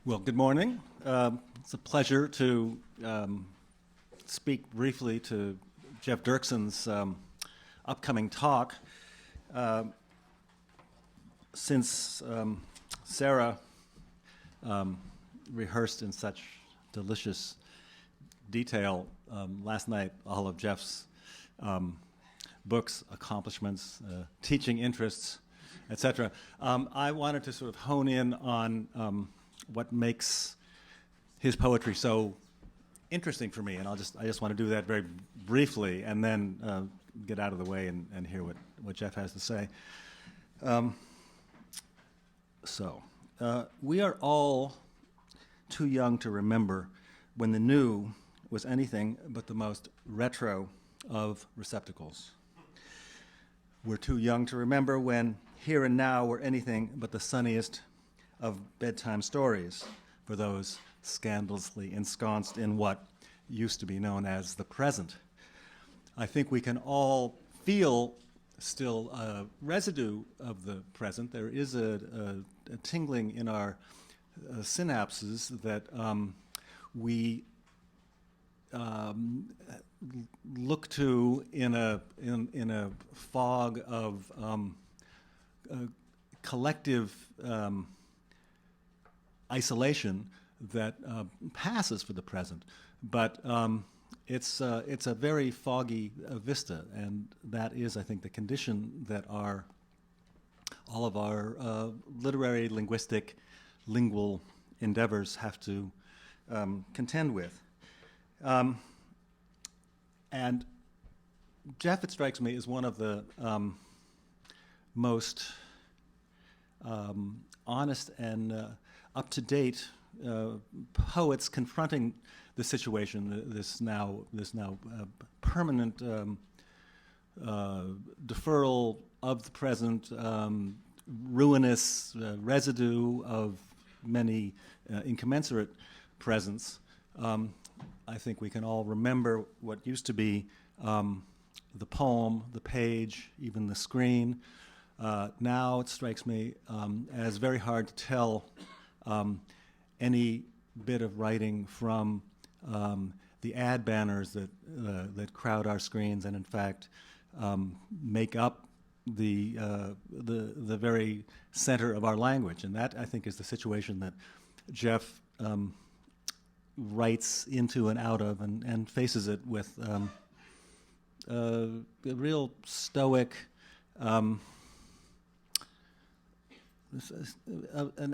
Well, good morning. It's a pleasure to speak briefly to Jeff Derksen's upcoming talk. Since Sarah rehearsed in such delicious detail last night all of Jeff's books, accomplishments, teaching interests, etc., I wanted to sort of hone in on what makes his poetry so interesting for me, and I just want to do that very briefly, and then get out of the way and hear what Jeff has to say. We are all too young to remember when the new was anything but the most retro of receptacles. We're too young to remember when here and now were anything but the sunniest of bedtime stories for those scandalously ensconced in what used to be known as the present. I think we can all feel still a residue of the present. There is a tingling in our synapses that we look to in a fog of collective isolation that passes for the present, but it's a very foggy vista, and that is, I think, the condition that all of our literary, linguistic, lingual endeavors have to contend with. And Jeff, it strikes me, is one of the most honest and up-to-date poets confronting the situation, this now permanent deferral of the present, ruinous residue of many incommensurate presents. I think we can all remember what used to be the poem, the page, even the screen. Now it strikes me as very hard to tell any bit of writing from the ad banners that crowd our screens and in fact make up the very center of our language. And that, I think, is the situation that Jeff writes into and out of and faces it with a real stoic, an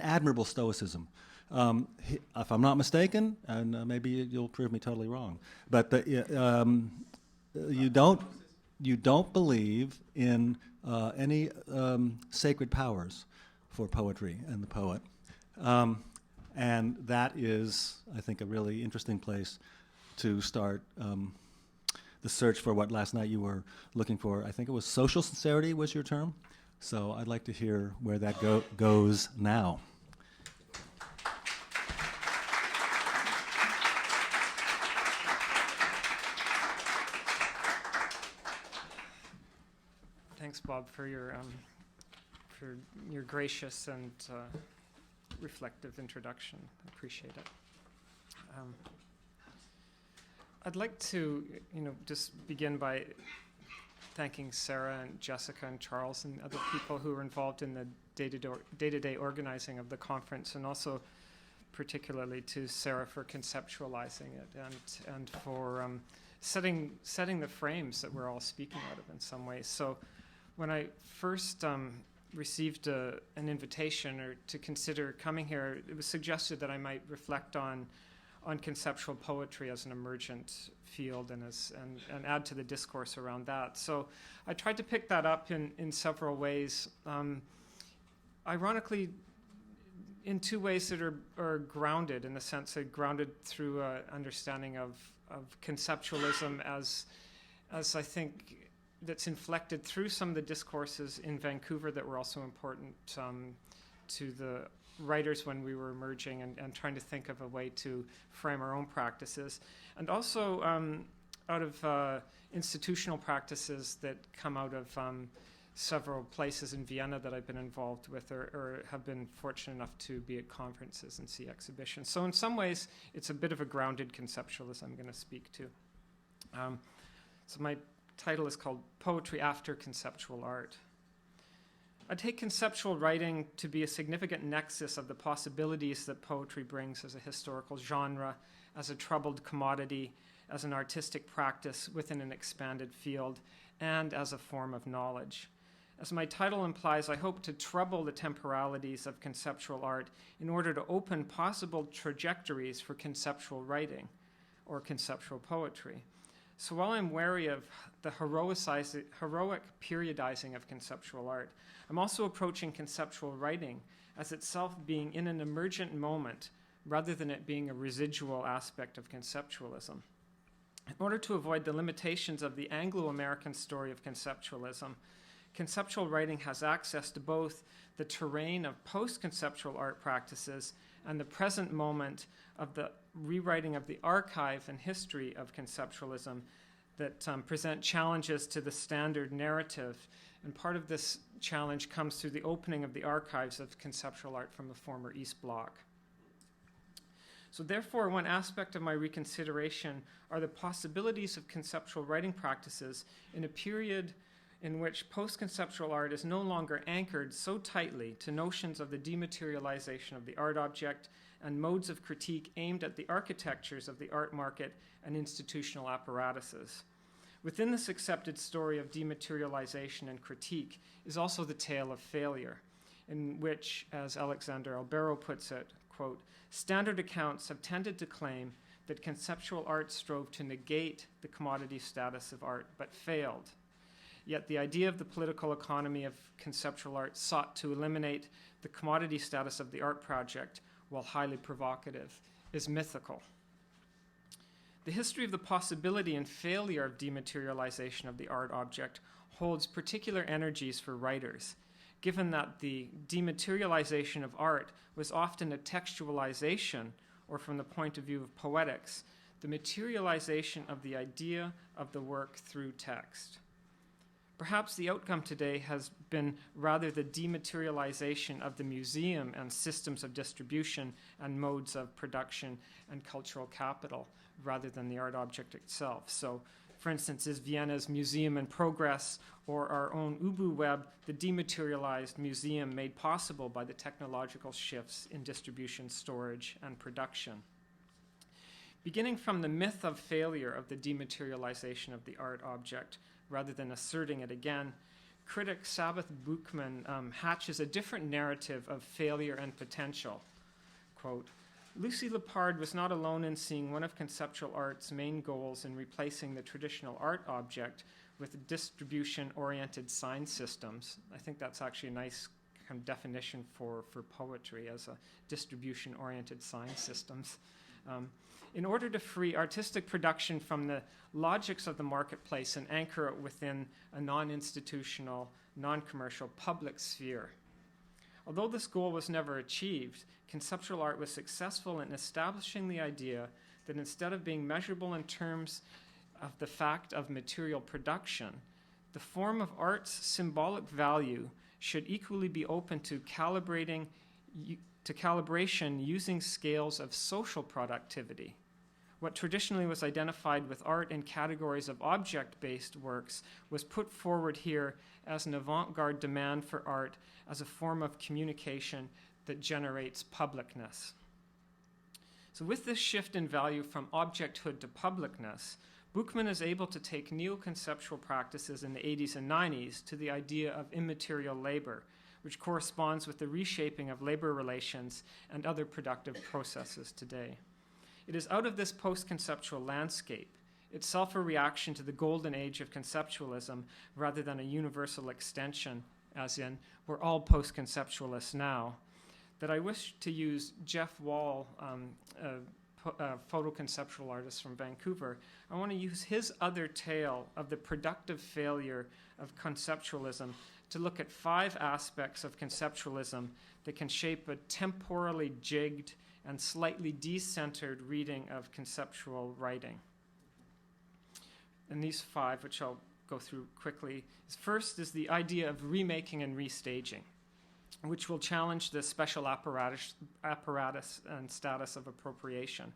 admirable stoicism. If I'm not mistaken, and maybe you'll prove me totally wrong, but you don't believe in any sacred powers for poetry and the poet, and that is, I think, a really interesting place to start the search for what last night you were looking for. I think it was social sincerity was your term, so I'd like to hear where that goes now. Thanks, Bob, for your gracious and reflective introduction. I appreciate it. I'd like to, just begin by thanking Sarah and Jessica and Charles and other people who were involved in the day-to-day organizing of the conference, and also particularly to Sarah for conceptualizing it and for setting the frames that we're all speaking out of in some ways. So when I first received an invitation or to consider coming here, it was suggested that I might reflect on conceptual poetry as an emergent field and add to the discourse around that. So I tried to pick that up in several ways. Ironically, in two ways that are grounded, in the sense that grounded through understanding of conceptualism as I think that's inflected through some of the discourses in Vancouver that were also important to the writers when we were emerging and trying to think of a way to frame our own practices. And also out of institutional practices that come out of several places in Vienna that I've been involved with or have been fortunate enough to be at conferences and see exhibitions. So in some ways, it's a bit of a grounded conceptualist I'm going to speak to. So my title is called Poetry After Conceptual Art. I take conceptual writing to be a significant nexus of the possibilities that poetry brings as a historical genre, as a troubled commodity, as an artistic practice within an expanded field, and as a form of knowledge. As my title implies, I hope to trouble the temporalities of conceptual art in order to open possible trajectories for conceptual writing or conceptual poetry. So while I'm wary of the heroic periodizing of conceptual art, I'm also approaching conceptual writing as itself being in an emergent moment rather than it being a residual aspect of conceptualism. In order to avoid the limitations of the Anglo-American story of conceptualism, conceptual writing has access to both the terrain of post-conceptual art practices and the present moment of the rewriting of the archive and history of conceptualism that present challenges to the standard narrative. And part of this challenge comes through the opening of the archives of conceptual art from the former East Bloc. So therefore, one aspect of my reconsideration are the possibilities of conceptual writing practices in a period in which post-conceptual art is no longer anchored so tightly to notions of the dematerialization of the art object and modes of critique aimed at the architectures of the art market and institutional apparatuses. Within this accepted story of dematerialization and critique is also the tale of failure, in which, as Alexander Albero puts it, quote, standard accounts have tended to claim that conceptual art strove to negate the commodity status of art, but failed. Yet the idea of the political economy of conceptual art sought to eliminate the commodity status of the art project, while highly provocative, is mythical. The history of the possibility and failure of dematerialization of the art object holds particular energies for writers, given that the dematerialization of art was often a textualization, or from the point of view of poetics, the materialization of the idea of the work through text. Perhaps the outcome today has been rather the dematerialization of the museum and systems of distribution and modes of production and cultural capital, rather than the art object itself. So, for instance, is Vienna's Museum in Progress or our own Ubu Web the dematerialized museum made possible by the technological shifts in distribution, storage, and production? Beginning from the myth of failure of the dematerialization of the art object, rather than asserting it again, critic Sabbath Buchman hatches a different narrative of failure and potential. Quote, Lucy Lepard was not alone in seeing one of conceptual art's main goals in replacing the traditional art object with distribution-oriented sign systems. I think that's actually a nice kind of definition for poetry as a distribution-oriented sign systems. In order to free artistic production from the logics of the marketplace and anchor it within a non-institutional, non-commercial public sphere. Although this goal was never achieved, conceptual art was successful in establishing the idea that instead of being measurable in terms of the fact of material production, the form of art's symbolic value should equally be open to calibration using scales of social productivity. What traditionally was identified with art in categories of object-based works was put forward here as an avant-garde demand for art as a form of communication that generates publicness. So with this shift in value from objecthood to publicness, Buchman is able to take neo-conceptual practices in the 80s and 90s to the idea of immaterial labor, which corresponds with the reshaping of labor relations and other productive processes today. It is out of this post-conceptual landscape, itself a reaction to the golden age of conceptualism rather than a universal extension, as in, we're all post-conceptualists now, that I wish to use Jeff Wall, a photoconceptual artist from Vancouver. I want to use his other tale of the productive failure of conceptualism to look at 5 aspects of conceptualism that can shape a temporally jigged and slightly decentered reading of conceptual writing. And these 5, which I'll go through quickly. First is the idea of remaking and restaging, which will challenge the special apparatus and status of appropriation,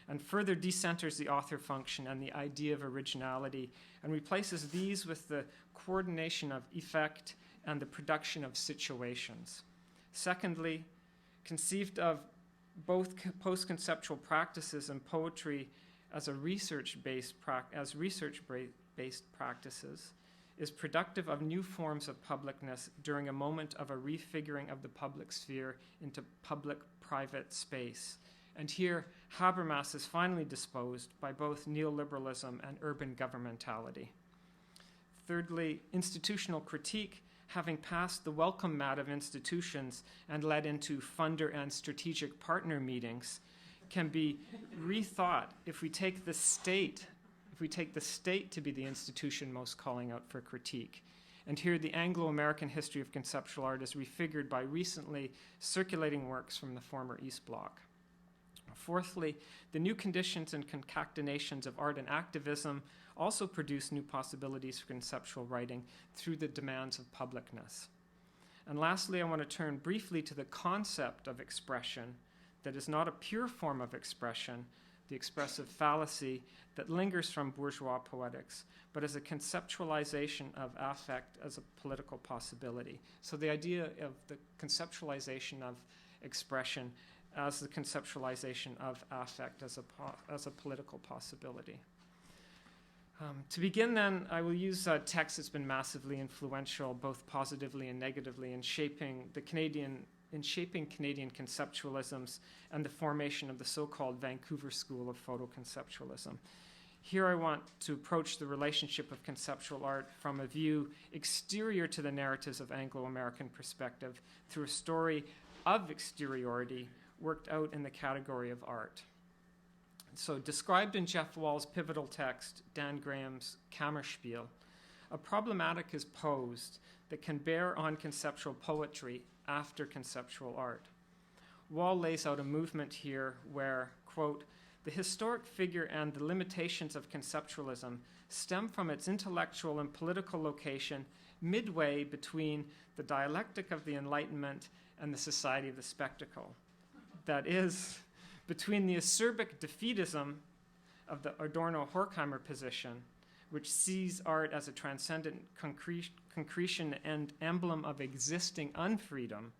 and further decenters the author function and the idea of originality, and replaces these with the coordination of effect and the production of situations. Secondly, conceived of both post-conceptual practices and poetry as research-based practices, is productive of new forms of publicness during a moment of a refiguring of the public sphere into public-private space. And here, Habermas is finally disposed by both neoliberalism and urban governmentality. Thirdly, institutional critique, having passed the welcome mat of institutions and led into funder and strategic partner meetings, can be rethought if we take the state to be the institution most calling out for critique. And here the Anglo-American history of conceptual art is refigured by recently circulating works from the former East Bloc. Fourthly, the new conditions and concatenations of art and activism also produce new possibilities for conceptual writing through the demands of publicness. And lastly, I want to turn briefly to the concept of expression that is not a pure form of expression, the expressive fallacy that lingers from bourgeois poetics, but as a conceptualization of affect as a political possibility. So the idea of the conceptualization of expression as the conceptualization of affect as a political possibility. To begin then, I will use a text that's been massively influential, both positively and negatively, in shaping Canadian conceptualisms and the formation of the so-called Vancouver School of Photoconceptualism. Here I want to approach the relationship of conceptual art from a view exterior to the narratives of Anglo-American perspective through a story of exteriority worked out in the category of art. So described in Jeff Wall's pivotal text, Dan Graham's Kammerspiel, a problematic is posed that can bear on conceptual poetry after conceptual art. Wall lays out a movement here where, quote, the historic figure and the limitations of conceptualism stem from its intellectual and political location midway between the dialectic of the Enlightenment and the society of the spectacle. That is, between the acerbic defeatism of the Adorno-Horkheimer position, which sees art as a transcendent concretion and emblem of existing unfreedom,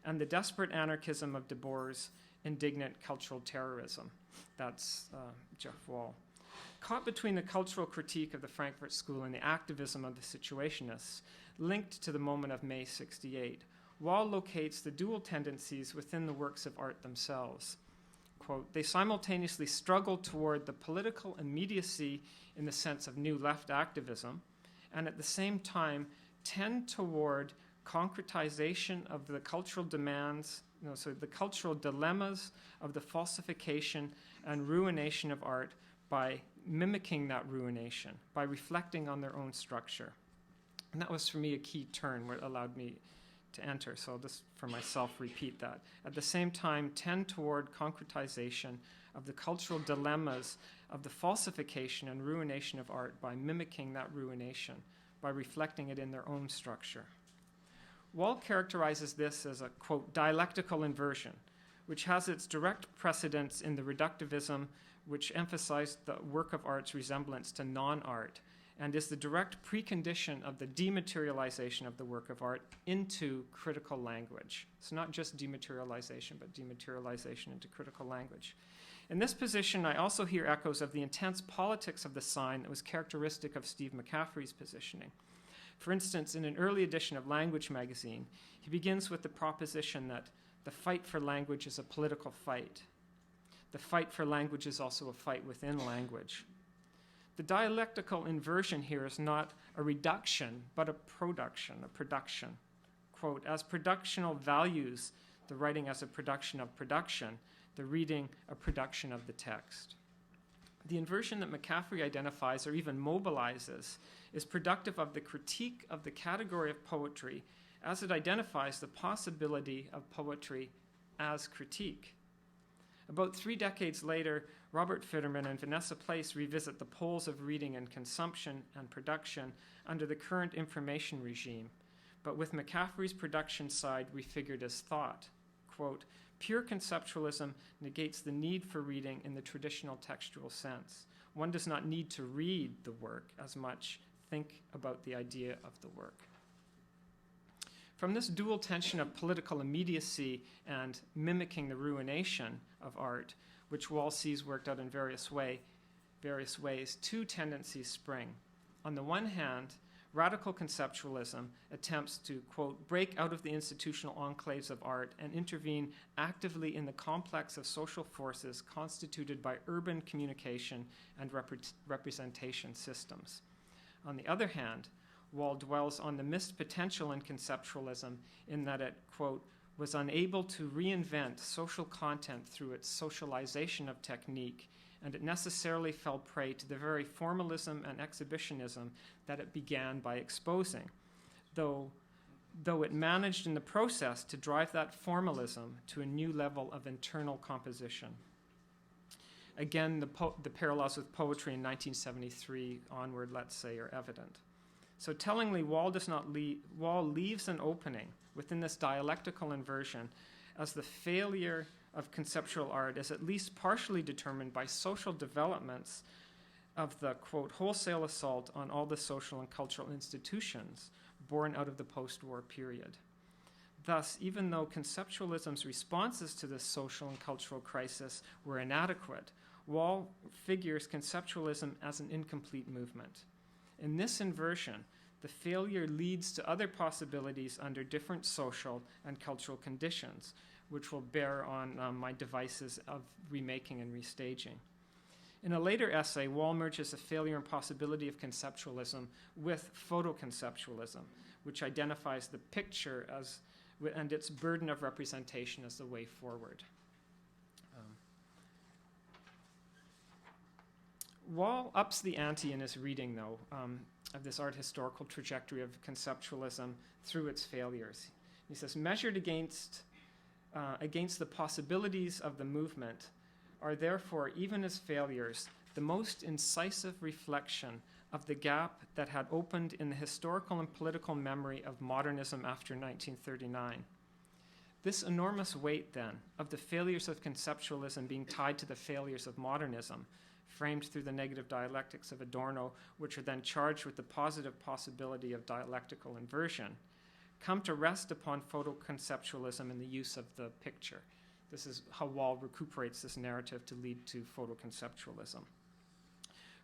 and the desperate anarchism of Debord's indignant cultural terrorism. That's Jeff Wall. Caught between the cultural critique of the Frankfurt School and the activism of the Situationists, linked to the moment of May '68, Wall locates the dual tendencies within the works of art themselves. Quote, they simultaneously struggle toward the political immediacy in the sense of new left activism, and at the same time tend toward concretization of the cultural demands, the cultural dilemmas of the falsification and ruination of art by mimicking that ruination, by reflecting on their own structure. And that was for me a key turn where it allowed me to enter, so I'll just for myself repeat that. At the same time, tend toward concretization of the cultural dilemmas of the falsification and ruination of art by mimicking that ruination, by reflecting it in their own structure. Wall characterizes this as a, quote, dialectical inversion, which has its direct precedence in the reductivism which emphasized the work of art's resemblance to non-art, and is the direct precondition of the dematerialization of the work of art into critical language. It's not just dematerialization, but dematerialization into critical language. In this position, I also hear echoes of the intense politics of the sign that was characteristic of Steve McCaffrey's positioning. For instance, in an early edition of Language magazine, he begins with the proposition that the fight for language is a political fight. The fight for language is also a fight within language. The dialectical inversion here is not a reduction, but a production. Quote, as productional values, the writing as a production of production, the reading a production of the text. The inversion that McCaffrey identifies or even mobilizes is productive of the critique of the category of poetry as it identifies the possibility of poetry as critique. About 3 decades later, Robert Fitterman and Vanessa Place revisit the poles of reading and consumption and production under the current information regime, but with McCaffrey's production side refigured as thought. Quote, pure conceptualism negates the need for reading in the traditional textual sense. One does not need to read the work as much, think about the idea of the work. From this dual tension of political immediacy and mimicking the ruination of art, which Wall sees worked out in various ways, two tendencies spring. On the one hand, radical conceptualism attempts to, quote, break out of the institutional enclaves of art and intervene actively in the complex of social forces constituted by urban communication and representation systems. On the other hand, Wall dwells on the missed potential in conceptualism in that it, quote, was unable to reinvent social content through its socialization of technique, and it necessarily fell prey to the very formalism and exhibitionism that it began by exposing, though it managed in the process to drive that formalism to a new level of internal composition. Again, the parallels with poetry in 1973 onward, let's say, are evident. So tellingly, Wall leaves an opening within this dialectical inversion as the failure of conceptual art is at least partially determined by social developments of the, quote, wholesale assault on all the social and cultural institutions born out of the post-war period. Thus, even though conceptualism's responses to this social and cultural crisis were inadequate, Wall figures conceptualism as an incomplete movement. In this inversion, the failure leads to other possibilities under different social and cultural conditions, which will bear on my devices of remaking and restaging. In a later essay, Wall merges the failure and possibility of conceptualism with photoconceptualism, which identifies the picture and its burden of representation as the way forward. Wall ups the ante in his reading, though, of this art historical trajectory of conceptualism through its failures. He says, measured against the possibilities of the movement are therefore, even as failures, the most incisive reflection of the gap that had opened in the historical and political memory of modernism after 1939. This enormous weight, then, of the failures of conceptualism being tied to the failures of modernism, framed through the negative dialectics of Adorno, which are then charged with the positive possibility of dialectical inversion, come to rest upon photoconceptualism in the use of the picture. This is how Wall recuperates this narrative to lead to photoconceptualism.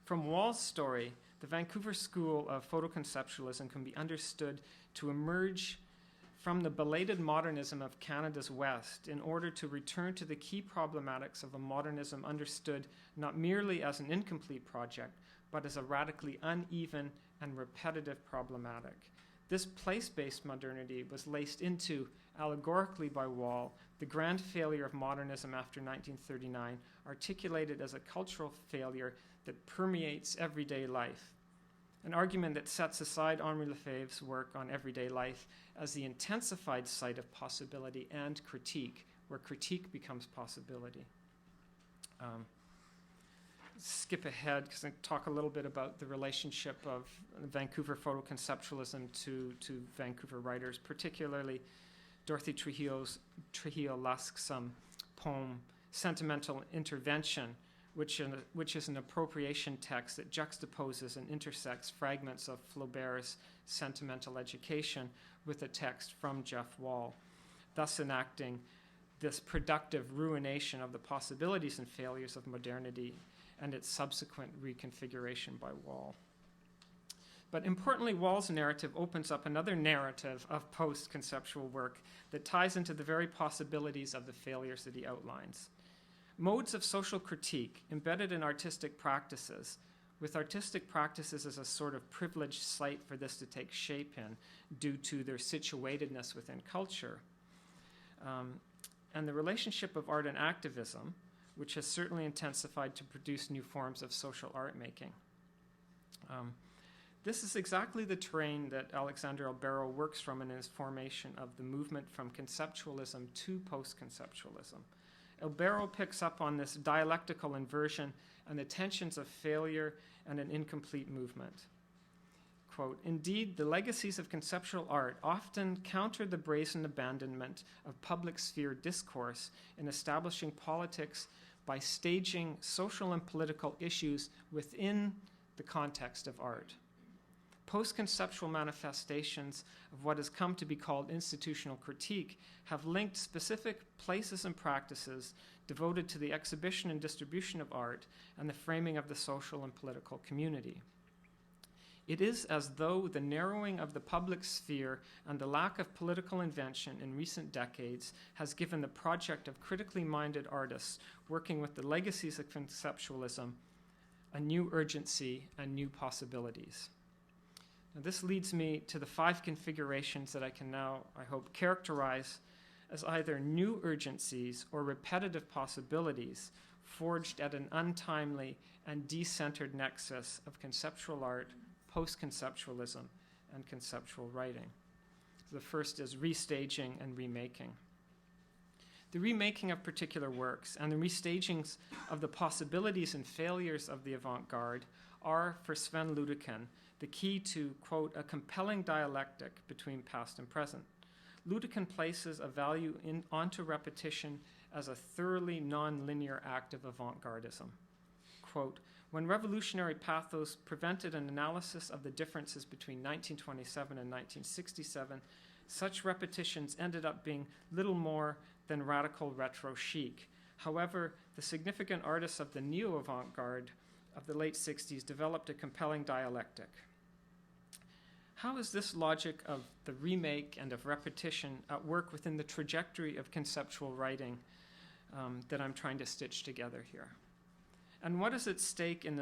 From Wall's story, the Vancouver School of Photoconceptualism can be understood to emerge from the belated modernism of Canada's West in order to return to the key problematics of a modernism understood not merely as an incomplete project, but as a radically uneven and repetitive problematic. This place-based modernity was laced into, allegorically by Wall, the grand failure of modernism after 1939, articulated as a cultural failure that permeates everyday life. An argument that sets aside Henri Lefebvre's work on everyday life as the intensified site of possibility and critique, where critique becomes possibility. Skip ahead because I talk a little bit about the relationship of Vancouver photoconceptualism to Vancouver writers, particularly Dorothy Trujillo-Lusk's poem, Sentimental Intervention, which is an appropriation text that juxtaposes and intersects fragments of Flaubert's Sentimental Education with a text from Jeff Wall, thus enacting this productive ruination of the possibilities and failures of modernity and its subsequent reconfiguration by Wall. But importantly, Wall's narrative opens up another narrative of post-conceptual work that ties into the very possibilities of the failures that he outlines. Modes of social critique embedded in artistic practices, with artistic practices as a sort of privileged site for this to take shape in due to their situatedness within culture. And the relationship of art and activism, which has certainly intensified to produce new forms of social art making. This is exactly the terrain that Alexander Albero works from in his formation of the movement from conceptualism to post-conceptualism. Albero picks up on this dialectical inversion and the tensions of failure and an incomplete movement. Quote, indeed, the legacies of conceptual art often counter the brazen abandonment of public sphere discourse in establishing politics by staging social and political issues within the context of art. Post-conceptual manifestations of what has come to be called institutional critique have linked specific places and practices devoted to the exhibition and distribution of art and the framing of the social and political community. It is as though the narrowing of the public sphere and the lack of political invention in recent decades has given the project of critically minded artists working with the legacies of conceptualism a new urgency and new possibilities. Now, this leads me to the 5 configurations that I can now, I hope, characterize as either new urgencies or repetitive possibilities forged at an untimely and decentered nexus of conceptual art, post-conceptualism, and conceptual writing. The first is restaging and remaking. The remaking of particular works and the restagings of the possibilities and failures of the avant-garde are, for Sven Ludekin, the key to, quote, a compelling dialectic between past and present. Ludekin places a value onto repetition as a thoroughly non-linear act of avant-gardism. Quote, when revolutionary pathos prevented an analysis of the differences between 1927 and 1967, such repetitions ended up being little more than radical retro chic. However, the significant artists of the neo-avant-garde of the late 60s developed a compelling dialectic. How is this logic of the remake and of repetition at work within the trajectory of conceptual writing that I'm trying to stitch together here? And what is at stake in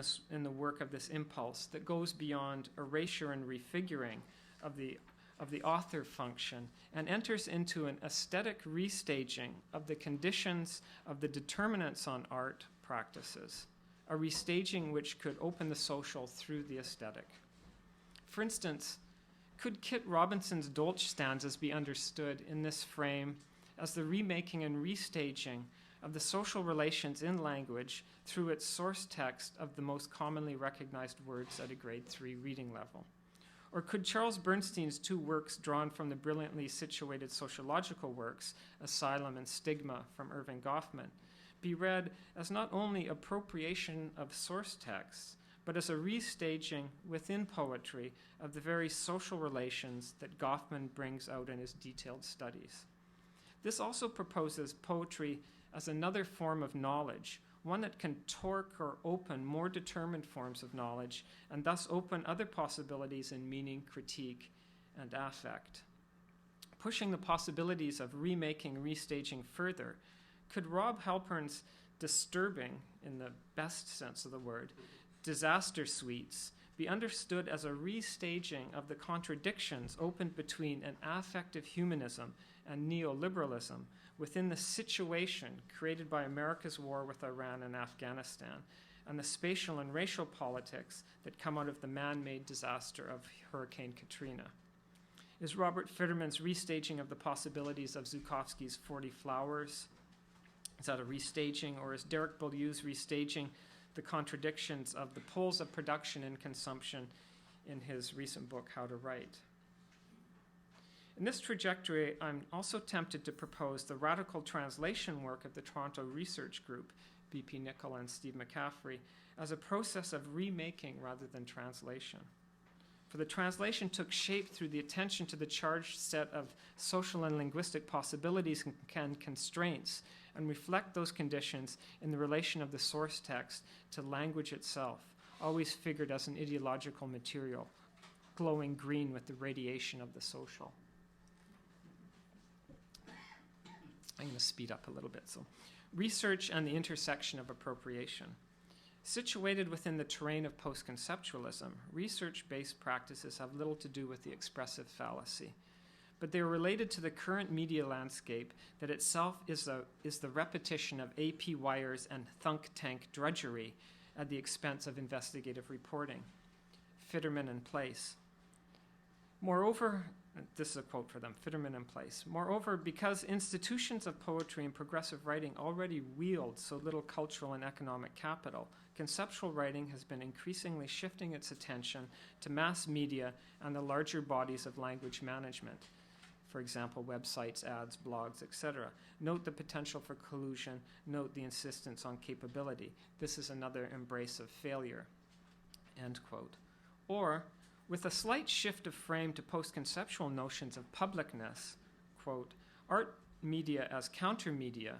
the work of this impulse that goes beyond erasure and refiguring of the author function and enters into an aesthetic restaging of the conditions of the determinants on art practices, a restaging which could open the social through the aesthetic? For instance, could Kit Robinson's Dolch stanzas be understood in this frame as the remaking and restaging of the social relations in language through its source text of the most commonly recognized words at a grade 3 reading level? Or could Charles Bernstein's 2 works drawn from the brilliantly situated sociological works, Asylum and Stigma from Irving Goffman, be read as not only appropriation of source texts, but as a restaging within poetry of the very social relations that Goffman brings out in his detailed studies? This also proposes poetry as another form of knowledge, one that can torque or open more determined forms of knowledge and thus open other possibilities in meaning, critique, and affect. Pushing the possibilities of remaking, restaging further, could Rob Halpern's disturbing, in the best sense of the word, disaster suites be understood as a restaging of the contradictions opened between an affective humanism and neoliberalism within the situation created by America's war with Iran and Afghanistan, and the spatial and racial politics that come out of the man-made disaster of Hurricane Katrina? Is Robert Fitterman's restaging of the possibilities of Zhukovsky's 40 Flowers, is that a restaging, or is Derek Beaulieu's restaging the contradictions of the poles of production and consumption in his recent book, How to Write? In this trajectory, I'm also tempted to propose the radical translation work of the Toronto Research Group, B.P. Nichol and Steve McCaffrey, as a process of remaking rather than translation. For the translation took shape through the attention to the charged set of social and linguistic possibilities and constraints, and reflect those conditions in the relation of the source text to language itself, always figured as an ideological material, glowing green with the radiation of the social. I'm going to speed up a little bit. So, research and the intersection of appropriation. Situated within the terrain of post-conceptualism, research-based practices have little to do with the expressive fallacy, but they are related to the current media landscape that itself is the repetition of AP wires and thunk tank drudgery at the expense of investigative reporting. Fitterman and Place. Moreover, This is a quote for them, Fitterman and Place. Moreover, because institutions of poetry and progressive writing already wield so little cultural and economic capital, conceptual writing has been increasingly shifting its attention to mass media and the larger bodies of language management. For example, websites, ads, blogs, etc. Note the potential for collusion, note the insistence on capability. This is another embrace of failure, end quote. Or, with a slight shift of frame to post-conceptual notions of publicness, quote, art media as counter-media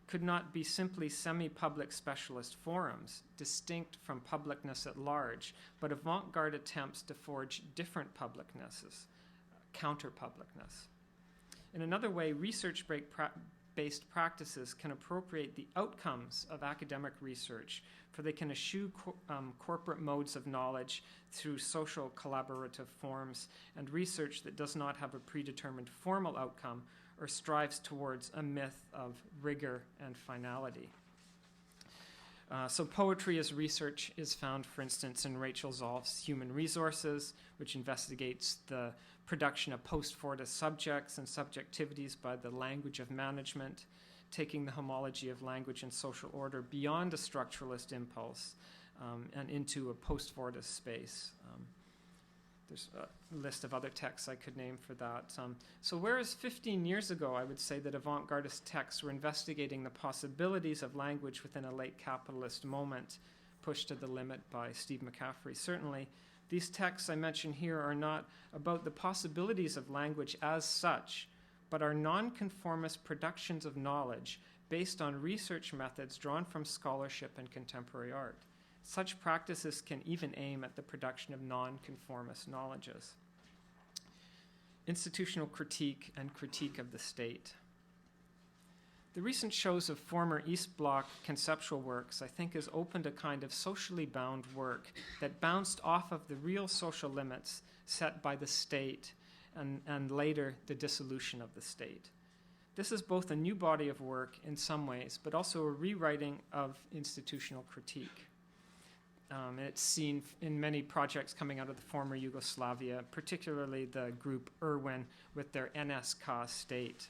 could not be simply semi-public specialist forums, distinct from publicness at large, but avant-garde attempts to forge different publicnesses, counter-publicness. In another way, research-based practices can appropriate the outcomes of academic research, for they can eschew corporate modes of knowledge through social collaborative forms and research that does not have a predetermined formal outcome or strives towards a myth of rigor and finality. So poetry as research is found, for instance, in Rachel Zolf's Human Resources, which investigates the production of post-fortis subjects and subjectivities by the language of management, taking the homology of language and social order beyond a structuralist impulse and into a post-fortis space. There's a list of other texts I could name for that. So whereas 15 years ago I would say that avant-gardist texts were investigating the possibilities of language within a late capitalist moment, pushed to the limit by Steve McCaffrey, certainly, these texts I mention here are not about the possibilities of language as such, but are nonconformist productions of knowledge based on research methods drawn from scholarship and contemporary art. Such practices can even aim at the production of nonconformist knowledges. Institutional critique and critique of the state. The recent shows of former East Bloc conceptual works, I think, has opened a kind of socially bound work that bounced off of the real social limits set by the state and later the dissolution of the state. This is both a new body of work in some ways, but also a rewriting of institutional critique. It's seen in many projects coming out of the former Yugoslavia, particularly the group Irwin with their NSK state,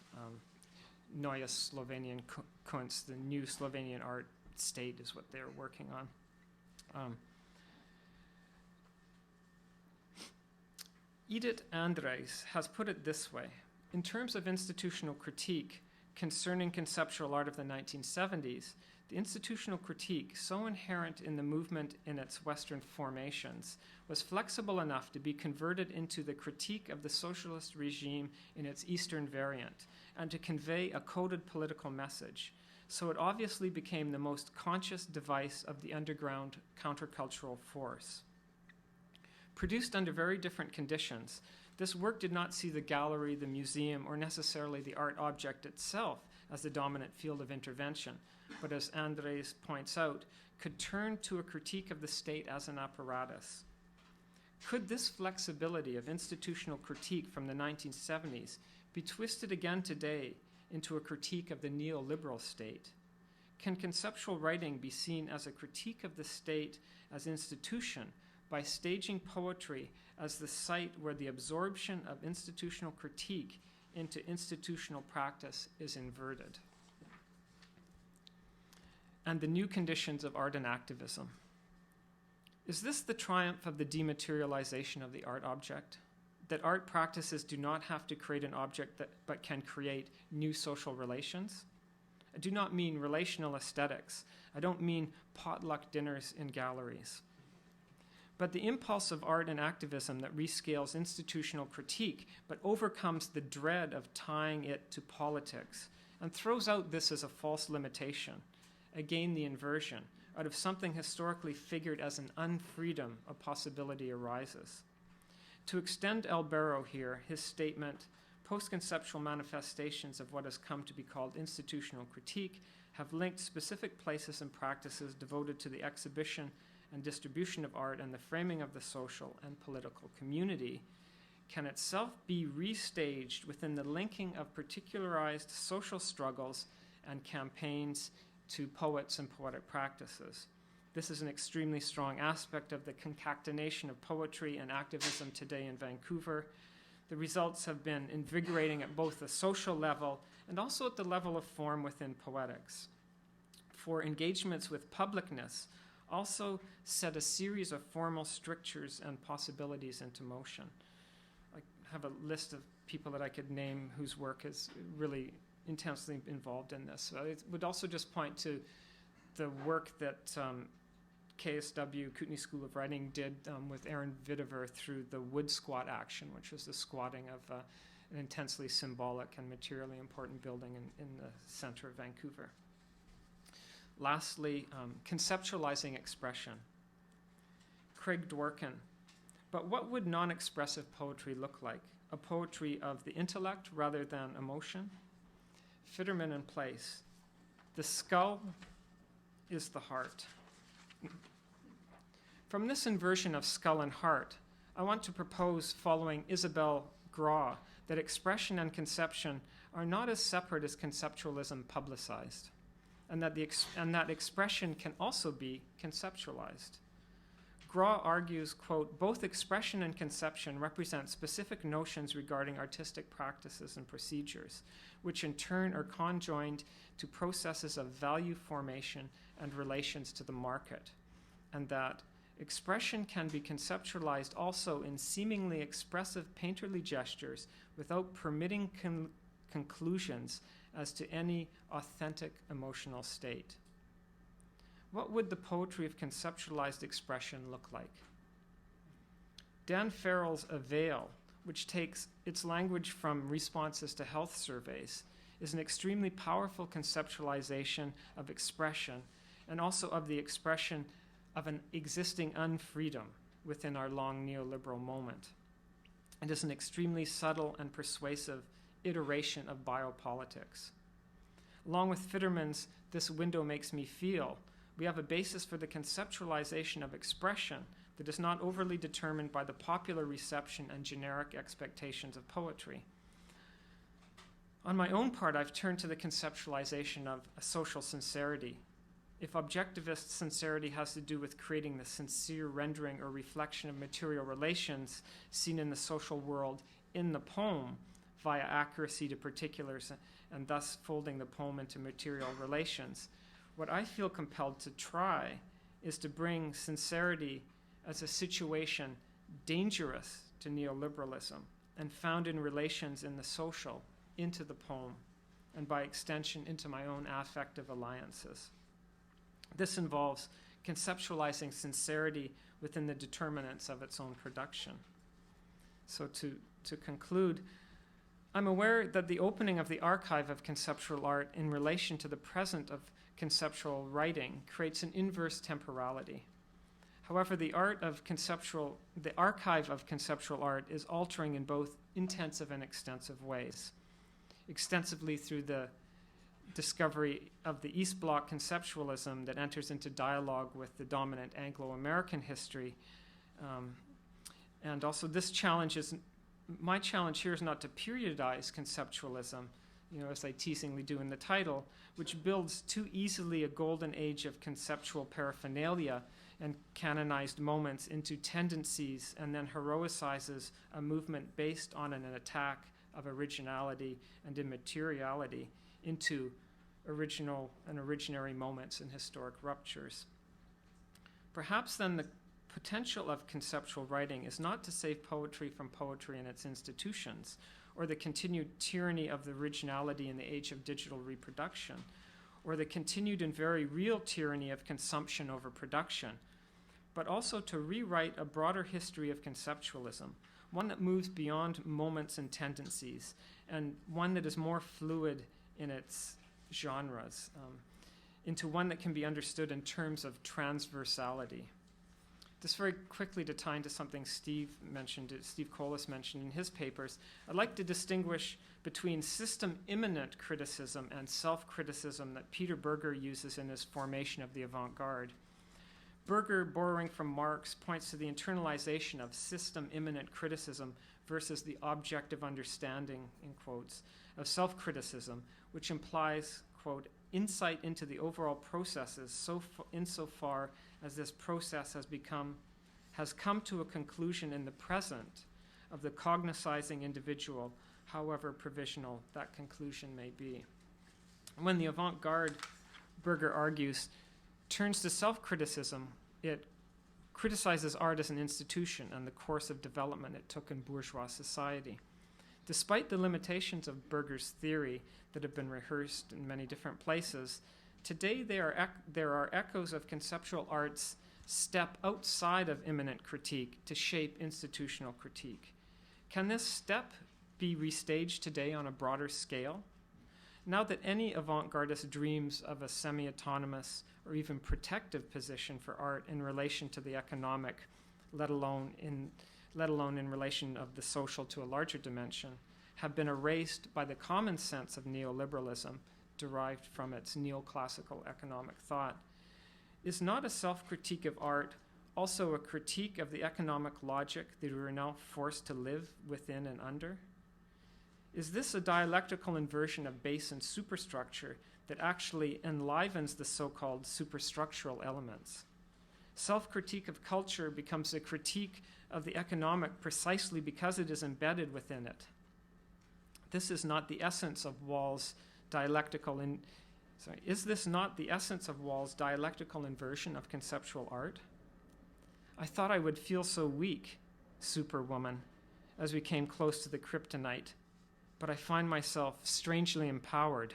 Neue Slovenian Kunst, the new Slovenian art state is what they're working on. Edith Andres has put it this way. In terms of institutional critique concerning conceptual art of the 1970s, the institutional critique, so inherent in the movement in its Western formations, was flexible enough to be converted into the critique of the socialist regime in its Eastern variant, and to convey a coded political message. So it obviously became the most conscious device of the underground countercultural force. Produced under very different conditions, this work did not see the gallery, the museum, or necessarily the art object itself as the dominant field of intervention, but as Andres points out, could turn to a critique of the state as an apparatus. Could this flexibility of institutional critique from the 1970s be twisted again today into a critique of the neoliberal state? Can conceptual writing be seen as a critique of the state as institution by staging poetry as the site where the absorption of institutional critique into institutional practice is inverted? And the new conditions of art and activism. Is this the triumph of the dematerialization of the art object? That art practices do not have to create an object but can create new social relations? I do not mean relational aesthetics. I don't mean potluck dinners in galleries. But the impulse of art and activism that rescales institutional critique but overcomes the dread of tying it to politics and throws out this as a false limitation. Again, the inversion. Out of something historically figured as an unfreedom, a possibility arises. To extend Albero here, his statement, post-conceptual manifestations of what has come to be called institutional critique have linked specific places and practices devoted to the exhibition and distribution of art and the framing of the social and political community, can itself be restaged within the linking of particularized social struggles and campaigns to poets and poetic practices. This is an extremely strong aspect of the concatenation of poetry and activism today in Vancouver. The results have been invigorating at both the social level and also at the level of form within poetics. For engagements with publicness also set a series of formal strictures and possibilities into motion. I have a list of people that I could name whose work is really intensely involved in this. So I would also just point to the work that KSW, Kootenai School of Writing, did with Aaron Vitiver through the wood squat action, which was the squatting of an intensely symbolic and materially important building in the center of Vancouver. Lastly, conceptualizing expression. Craig Dworkin. But what would non-expressive poetry look like? A poetry of the intellect rather than emotion? Fitterman and Place. The skull is the heart. From this inversion of skull and heart, I want to propose, following Isabel Graw, that expression and conception are not as separate as conceptualism publicized, and that expression can also be conceptualized. Graw argues, quote, both expression and conception represent specific notions regarding artistic practices and procedures, which in turn are conjoined to processes of value formation and relations to the market, and that expression can be conceptualized also in seemingly expressive painterly gestures without permitting conclusions as to any authentic emotional state. What would the poetry of conceptualized expression look like? Dan Farrell's Avail, which takes its language from responses to health surveys, is an extremely powerful conceptualization of expression and also of the expression of an existing unfreedom within our long neoliberal moment. It is an extremely subtle and persuasive iteration of biopolitics. Along with Fitterman's This Window Makes Me Feel, we have a basis for the conceptualization of expression that is not overly determined by the popular reception and generic expectations of poetry. On my own part, I've turned to the conceptualization of a social sincerity. If objectivist sincerity has to do with creating the sincere rendering or reflection of material relations seen in the social world in the poem via accuracy to particulars and thus folding the poem into material relations, what I feel compelled to try is to bring sincerity as a situation dangerous to neoliberalism and found in relations in the social into the poem and by extension into my own affective alliances. This involves conceptualizing sincerity within the determinants of its own production. So to conclude, I'm aware that the opening of the archive of conceptual art in relation to the present of conceptual writing creates an inverse temporality. However, the archive of conceptual art is altering in both intensive and extensive ways. Extensively through the discovery of the East Bloc conceptualism that enters into dialogue with the dominant Anglo-American history. And also my challenge here is not to periodize conceptualism, as I teasingly do in the title, which builds too easily a golden age of conceptual paraphernalia and canonized moments into tendencies and then heroicizes a movement based on an attack of originality and immateriality into original and originary moments and historic ruptures. Perhaps then the potential of conceptual writing is not to save poetry from poetry and its institutions, or the continued tyranny of the originality in the age of digital reproduction, or the continued and very real tyranny of consumption over production, but also to rewrite a broader history of conceptualism, one that moves beyond moments and tendencies, and one that is more fluid in its genres, into one that can be understood in terms of transversality. Just very quickly to tie into something Steve Colas mentioned in his papers, I'd like to distinguish between system-immanent criticism and self-criticism that Peter Berger uses in his formation of the avant-garde. Berger, borrowing from Marx, points to the internalization of system-immanent criticism versus the objective understanding, in quotes, of self-criticism, which implies, quote, insight into the overall processes insofar as this process has come to a conclusion in the present of the cognizing individual, however provisional that conclusion may be. When the avant-garde, Berger argues, turns to self-criticism, it criticizes art as an institution and the course of development it took in bourgeois society. Despite the limitations of Berger's theory that have been rehearsed in many different places, today there are echoes of conceptual art's step outside of immanent critique to shape institutional critique. Can this step be restaged today on a broader scale? Now that any avant-gardist dreams of a semi-autonomous or even protective position for art in relation to the economic, let alone in relation of the social to a larger dimension, have been erased by the common sense of neoliberalism derived from its neoclassical economic thought, is not a self-critique of art also a critique of the economic logic that we are now forced to live within and under? Is this a dialectical inversion of base and superstructure that actually enlivens the so-called superstructural elements? Self-critique of culture becomes a critique of the economic precisely because it is embedded within it. This is not the essence of Wall's dialectical is this not the essence of Wall's dialectical inversion of conceptual art? I thought I would feel so weak, Superwoman, as we came close to the kryptonite, but I find myself strangely empowered.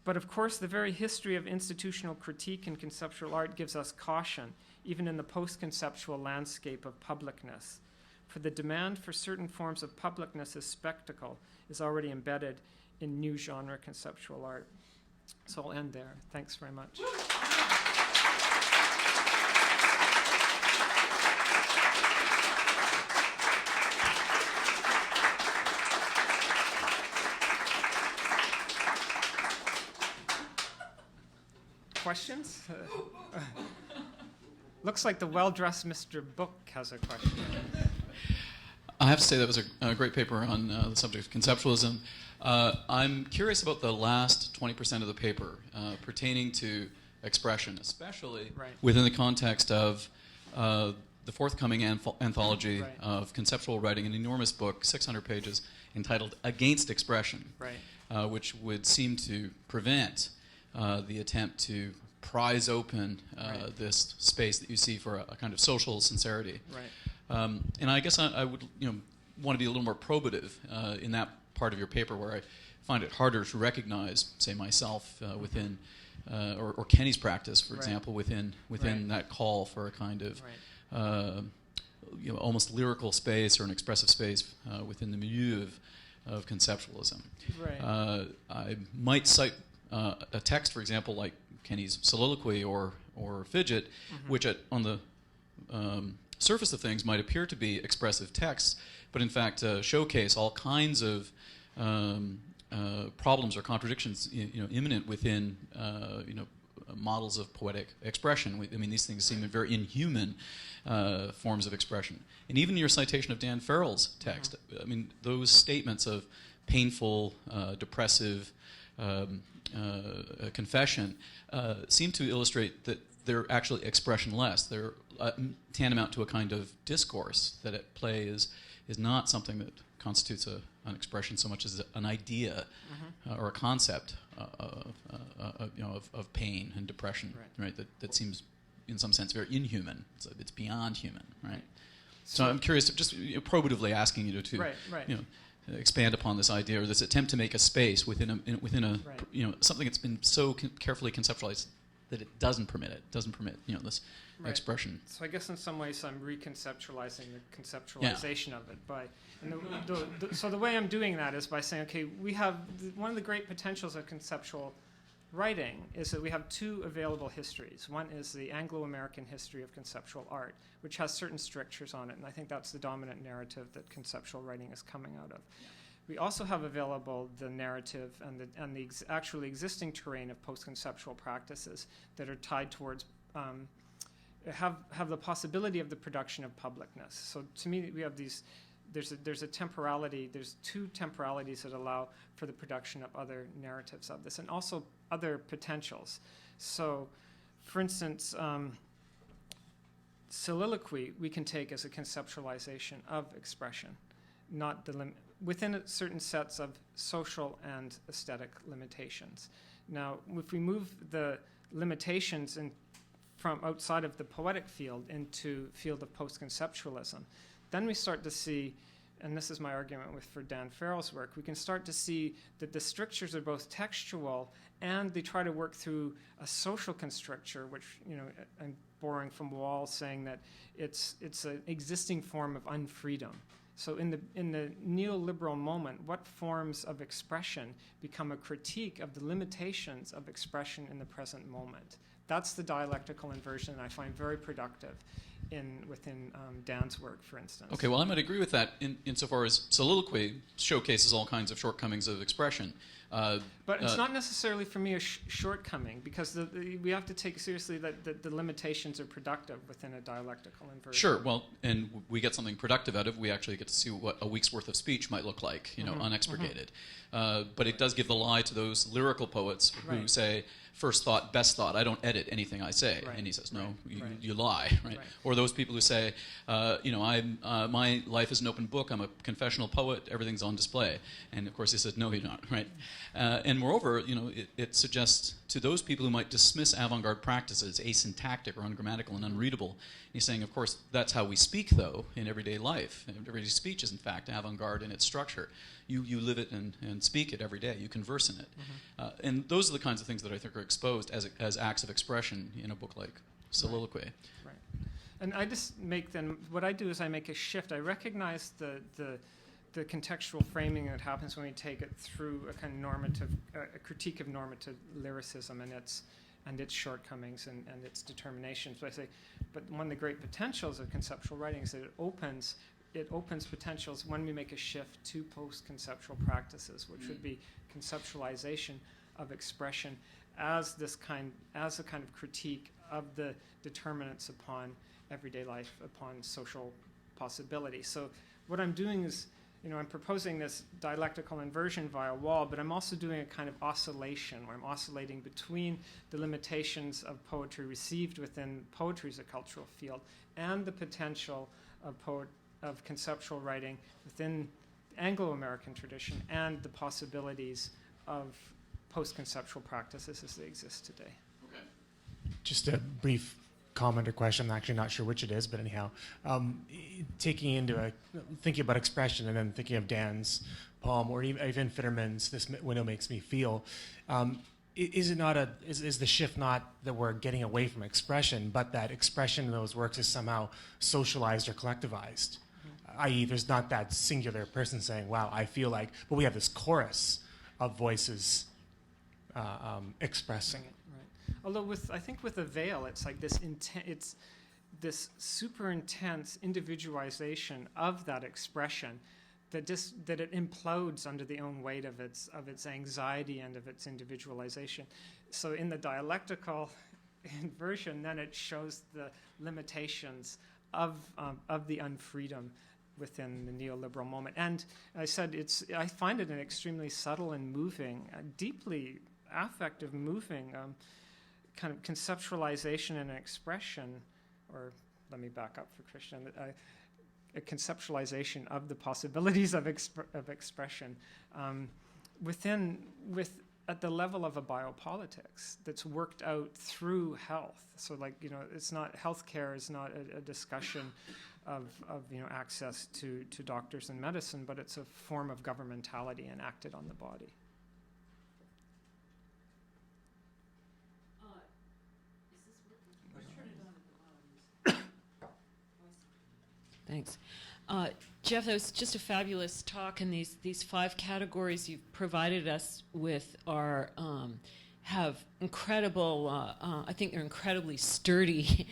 But of course, the very history of institutional critique in conceptual art gives us caution, even in the post-conceptual landscape of publicness. For the demand for certain forms of publicness as spectacle is already embedded in new genre conceptual art. So I'll end there. Thanks very much. Questions? Looks like the well-dressed Mr. Book has a question. I have to say that was a great paper on the subject of conceptualism. I'm curious about the last 20% of the paper pertaining to expression, especially within the context of the forthcoming anthology of conceptual writing, an enormous book, 600 pages, entitled Against Expression, which would seem to prevent the attempt to prise open this space that you see for a kind of social sincerity. And I guess I would want to be a little more probative in that part of your paper where I find it harder to recognize, say, myself within, or Kenny's practice, for example, within that call for a kind of almost lyrical space or an expressive space within the milieu of conceptualism. I might cite a text, for example, like Kenny's soliloquy or Fidget, which on the surface of things might appear to be expressive texts, but in fact showcase all kinds of problems or contradictions, imminent within models of poetic expression. I mean, these things seem very inhuman forms of expression. And even your citation of Dan Farrell's text, I mean, those statements of painful, depressive confession seem to illustrate that they're actually expressionless. They're tantamount to a kind of discourse that at play is not something that constitutes an expression so much as an idea or a concept of pain and depression, that seems in some sense very inhuman. It's beyond human, right? So I'm curious, just probatively asking you to expand upon this idea or this attempt to make a space within a something that's been so carefully conceptualized that it doesn't permit this expression. So I guess in some ways I'm reconceptualizing the conceptualization of it so the way I'm doing that is by saying, okay, we have one of the great potentials of conceptual writing is that we have two available histories. One is the Anglo-American history of conceptual art, which has certain strictures on it, and I think that's the dominant narrative that conceptual writing is coming out of. We also have available the narrative and the actually existing terrain of post-conceptual practices that are tied towards have the possibility of the production of publicness. So to me, we have these. There's a temporality. There's two temporalities that allow for the production of other narratives of this, and also other potentials. So, for instance, soliloquy we can take as a conceptualization of expression, not the within certain sets of social and aesthetic limitations. Now, if we move the limitations from outside of the poetic field into field of post-conceptualism, then we start to see, and this is my argument for Dan Farrell's work, we can start to see that the strictures are both textual and they try to work through a social constricture, which, I'm borrowing from Wall, saying that it's an existing form of unfreedom. So in the neoliberal moment, what forms of expression become a critique of the limitations of expression in the present moment? That's the dialectical inversion I find very productive within Dan's work, for instance. Okay, well, I might agree with that insofar as soliloquy showcases all kinds of shortcomings of expression. But it's not necessarily, for me, a shortcoming, because we have to take seriously that the limitations are productive within a dialectical inversion. Sure, well, and we get something productive out of it. We actually get to see what a week's worth of speech might look like, unexpurgated. But it does give the lie to those lyrical poets who say, first thought, best thought, I don't edit anything I say. Right. And he says, no, you lie, right? Or those people who say, my life is an open book, I'm a confessional poet, everything's on display. And of course he says, no, you're not, right? And moreover, it suggests to those people who might dismiss avant-garde practices asyntactic or ungrammatical and unreadable, he's saying, of course, that's how we speak, though, in everyday life. Everyday speech is, in fact, avant-garde in its structure. You live it and speak it every day. You converse in it. And those are the kinds of things that I think are exposed as acts of expression in a book like Soliloquy. Right. And I just what I do is I make a shift. I recognize the contextual framing that happens when we take it through a kind of normative, a critique of normative lyricism and its shortcomings and its determinations. But I say, but one of the great potentials of conceptual writing is that it opens potentials when we make a shift to post-conceptual practices, which would be conceptualization of expression as a kind of critique of the determinants upon everyday life, upon social possibility. So what I'm doing is, I'm proposing this dialectical inversion via Wall, but I'm also doing a kind of oscillation where I'm oscillating between the limitations of poetry received within poetry as a cultural field and the potential of conceptual writing within the Anglo-American tradition and the possibilities of post-conceptual practices as they exist today. Okay. Just a brief comment or question. I'm actually not sure which it is, but anyhow, thinking about expression and then thinking of Dan's poem or even Fitterman's "This Window Makes Me Feel." Is the shift not that we're getting away from expression, but that expression in those works is somehow socialized or collectivized? I.e., there's not that singular person saying, wow, I feel like, but we have this chorus of voices expressing. Right. Although I think with a veil, it's like it's this super intense individualization of that expression that it implodes under the own weight of its anxiety and of its individualization. So in the dialectical inversion, then it shows the limitations of the unfreedom within the neoliberal moment. And I said I find it an extremely subtle and moving, deeply affective, moving kind of conceptualization and expression, or let me back up for Christian, a conceptualization of the possibilities of expression at the level of a biopolitics that's worked out through health. So it's not, healthcare is not a discussion of access to doctors and medicine, but it's a form of governmentality enacted on the body. Thanks. Jeff, that was just a fabulous talk, and these 5 categories you've provided us with have incredible, I think they're incredibly sturdy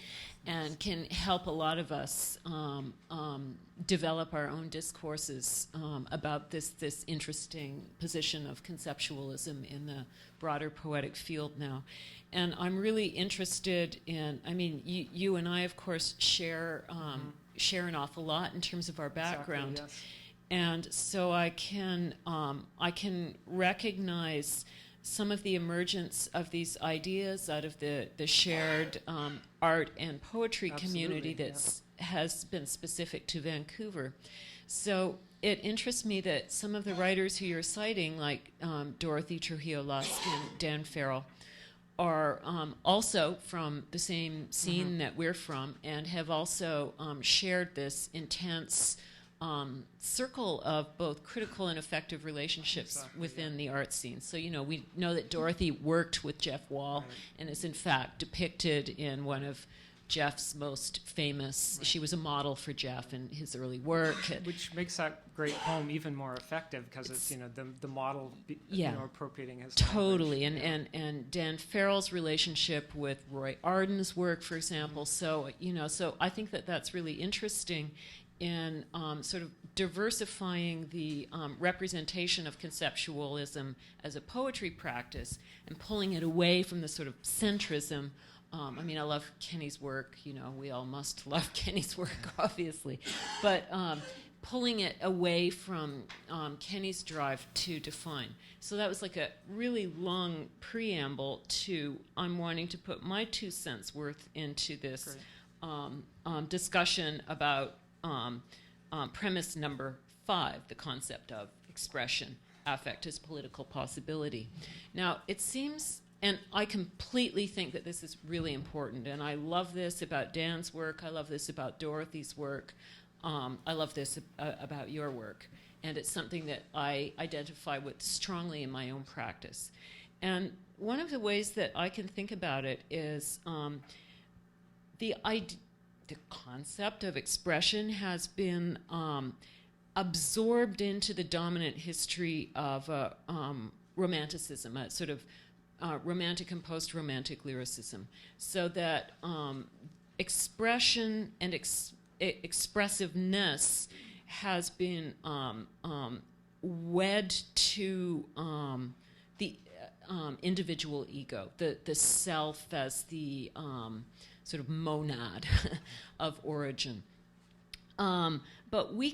and can help a lot of us develop our own discourses about this interesting position of conceptualism in the broader poetic field now. And I'm really interested in, you and I, of course, share an awful lot in terms of our background. Exactly, yes. And so I can recognize some of the emergence of these ideas out of the shared art and poetry community Absolutely, that's has been specific to Vancouver. So it interests me that some of the writers who you're citing, like Dorothy Trujillo-Lusk and Dan Farrell, are also from the same scene that we're from, and have also shared this intense circle of both critical and effective relationships within the art scene. So, we know that Dorothy worked with Jeff Wall and is in fact depicted in one of Jeff's most famous, she was a model for Jeff in his early work. Which makes that great poem even more effective, because it's the model appropriating his totally language. and Dan Farrell's relationship with Roy Arden's work, for example. So so I think that that's really interesting in sort of diversifying the representation of conceptualism as a poetry practice and pulling it away from the sort of centrism. I love Kenny's work. We all must love Kenny's work, obviously. But pulling it away from Kenny's drive to define. So that was like a really long preamble to I'm wanting to put my 2 cents worth into this discussion about premise number 5, the concept of expression, affect as political possibility. Now, it seems... And I completely think that this is really important. And I love this about Dan's work. I love this about Dorothy's work. I love this about your work. And it's something that I identify with strongly in my own practice. And one of the ways that I can think about it is the concept of expression has been absorbed into the dominant history of Romanticism, a sort of romantic and post-romantic lyricism, so that expression and expressiveness has been wed to the individual ego, the self as the sort of monad of origin. But we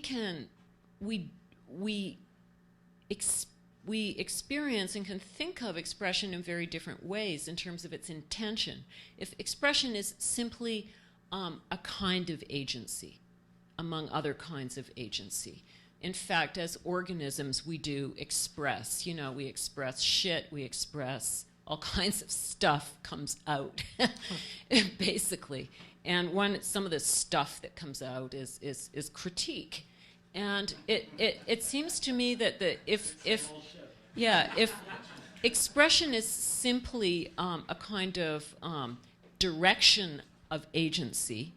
experience and can think of expression in very different ways in terms of its intention. If expression is simply a kind of agency, among other kinds of agency. In fact, as organisms, we do express. We express shit, we express all kinds of stuff comes out, basically. And some of the stuff that comes out is critique. And it seems to me that if expression is simply a kind of direction of agency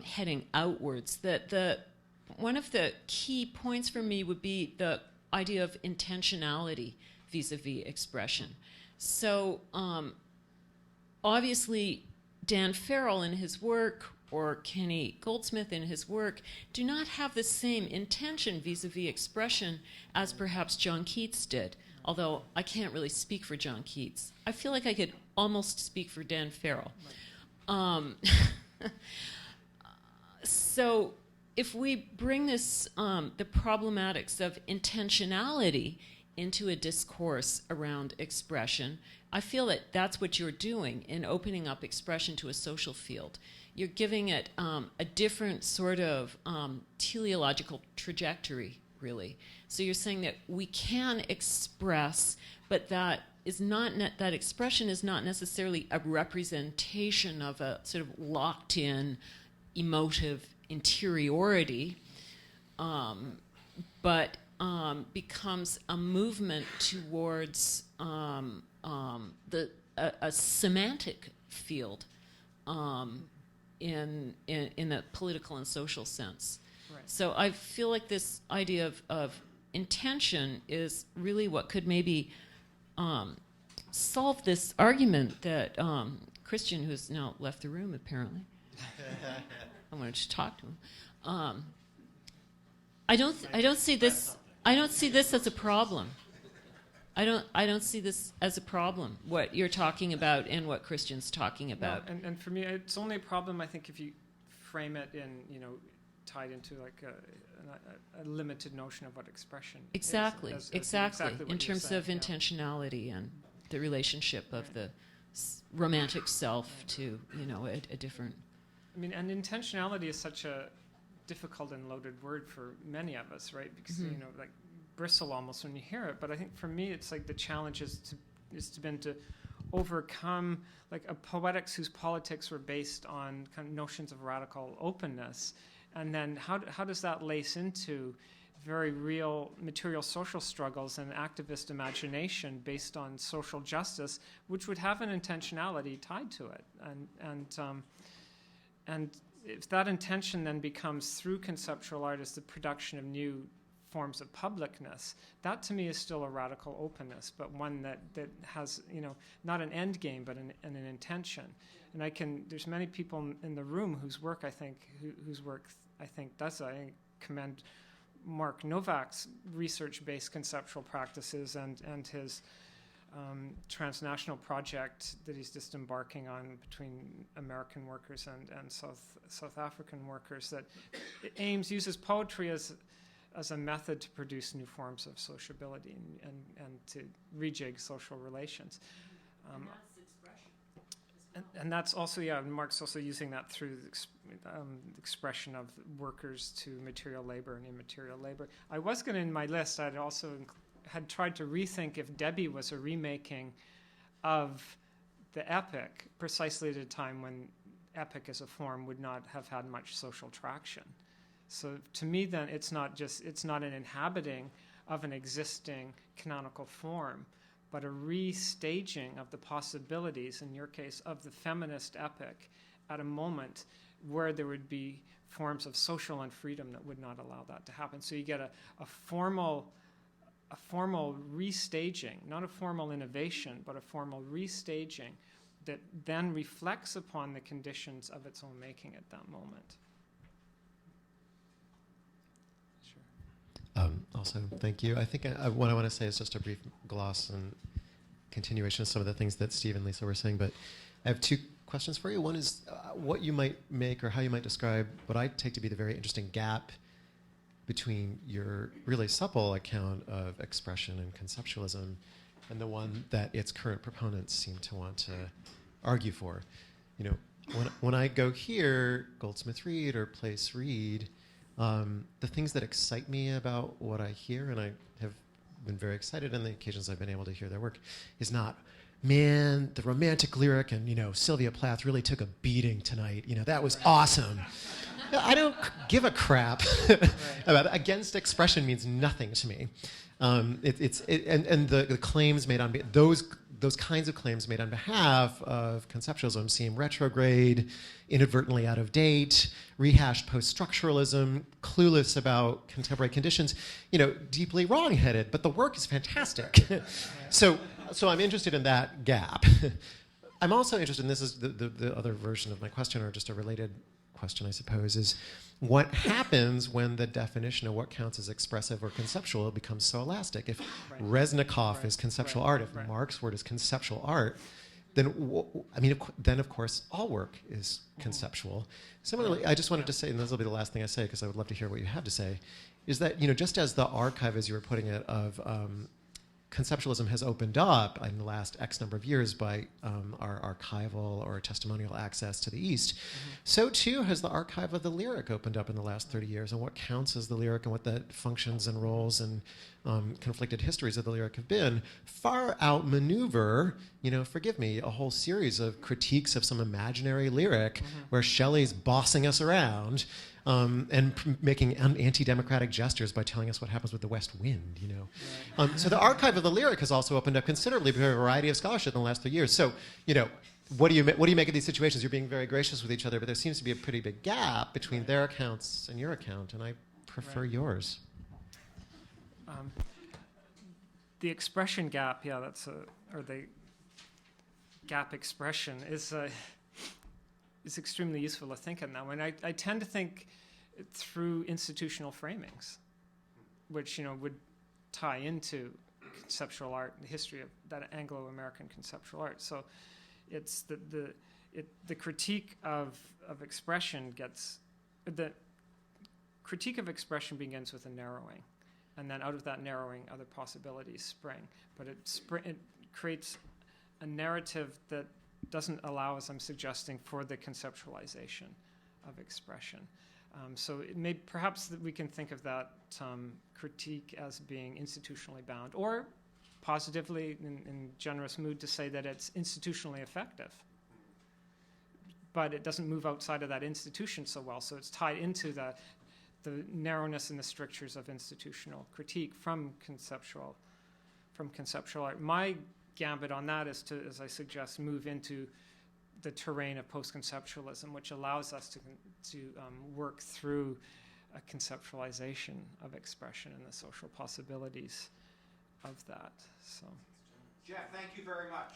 heading outwards, that one of the key points for me would be the idea of intentionality vis-a-vis expression. So obviously Dan Farrell in his work or Kenny Goldsmith in his work do not have the same intention vis-a-vis expression as perhaps John Keats did, although I can't really speak for John Keats. I feel like I could almost speak for Dan Farrell. So if we bring this, the problematics of intentionality into a discourse around expression, I feel that that's what you're doing in opening up expression to a social field. You're giving it a different sort of teleological trajectory, really. So you're saying that we can express, but that is not that expression is not necessarily a representation of a sort of locked-in emotive interiority, but becomes a movement towards a semantic field in the political and social sense. Right. So I feel like this idea of intention is really what could maybe solve this argument that Christian, who's now left the room apparently, I wanted to talk to him. I don't see this as a problem. I don't see this as a problem, what you're talking about and what Christian's talking about. No, and for me, it's only a problem, I think, if you frame it in, tied into like a limited notion of what expression Exactly, is. exactly. What In you're terms saying, of intentionality and the relationship of the romantic self to, a different. I mean, and intentionality is such a difficult and loaded word for many of us, right? Because, like bristle almost when you hear it. But I think for me, it's like the challenge is to overcome like a poetics whose politics were based on kind of notions of radical openness. And then how does that lace into very real material social struggles and activist imagination based on social justice, which would have an intentionality tied to it. And if that intention then becomes through conceptual art as the production of new forms of publicness, that to me is still a radical openness, but one that has, not an end game, but an intention. And there's many people in the room whose work I think does that. I commend Mark Novak's research-based conceptual practices and his transnational project that he's just embarking on between American workers and South African workers that uses poetry as a method to produce new forms of sociability and to rejig social relations. And that's expression. And that's also, Mark's also using that through the expression of workers to material labor and immaterial labor. I was going to, in my list, I'd also had tried to rethink if Debbie was a remaking of the epic, precisely at a time when epic as a form would not have had much social traction. So to me, then, it's not an inhabiting of an existing canonical form, but a restaging of the possibilities, in your case, of the feminist epic at a moment where there would be forms of social unfreedom that would not allow that to happen. So you get a formal restaging, not a formal innovation, but a formal restaging that then reflects upon the conditions of its own making at that moment. Also, thank you. I think what I want to say is just a brief gloss and continuation of some of the things that Steve and Lisa were saying, but I have two questions for you. One is what you might make or how you might describe what I take to be the very interesting gap between your really supple account of expression and conceptualism and the one that its current proponents seem to want to argue for. When I go hear Goldsmith read or Place read, the things that excite me about what I hear, and I have been very excited on the occasions I've been able to hear their work, is not, man, the romantic lyric and, Sylvia Plath really took a beating tonight. That was awesome. I don't give a crap about it. Against expression means nothing to me. And the claims made on those kinds of claims made on behalf of conceptualism seem retrograde, inadvertently out of date, rehashed post-structuralism, clueless about contemporary conditions, deeply wrong-headed. But the work is fantastic. So I'm interested in that gap. I'm also interested, and this is the other version of my question, or just a related question, I suppose, is what happens when the definition of what counts as expressive or conceptual becomes so elastic? If Reznikov is conceptual art, if Mark's word is conceptual art, then then of course all work is conceptual. Similarly, I just wanted to say, and this will be the last thing I say because I would love to hear what you have to say, is that just as the archive, as you were putting it, of conceptualism has opened up in the last X number of years by our archival or testimonial access to the East, so too has the archive of the lyric opened up in the last 30 years, and what counts as the lyric and what the functions and roles and conflicted histories of the lyric have been far outmaneuver, forgive me, a whole series of critiques of some imaginary lyric where Shelley's bossing us around and making anti-democratic gestures by telling us what happens with the west wind, So the archive of the lyric has also opened up considerably for a variety of scholarship in the last 3 years. So, what do you make of these situations? You're being very gracious with each other, but there seems to be a pretty big gap between their accounts and your account, and I prefer yours. The expression gap, or the gap expression is extremely useful to think in that way. And I tend to think through institutional framings, which would tie into conceptual art, the history of that Anglo-American conceptual art. So it's the critique of expression begins with a narrowing, and then out of that narrowing, other possibilities spring. But it creates a narrative that doesn't allow, as I'm suggesting, for the conceptualization of expression. So it may, perhaps that we can think of that critique as being institutionally bound, or positively in generous mood to say that it's institutionally effective. But it doesn't move outside of that institution so well, so it's tied into the narrowness and the strictures of institutional critique from conceptual art. My gambit on that is to, as I suggest, move into the terrain of post-conceptualism, which allows us to work through a conceptualization of expression and the social possibilities of that. So, Jeff, thank you very much.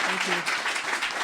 thank you.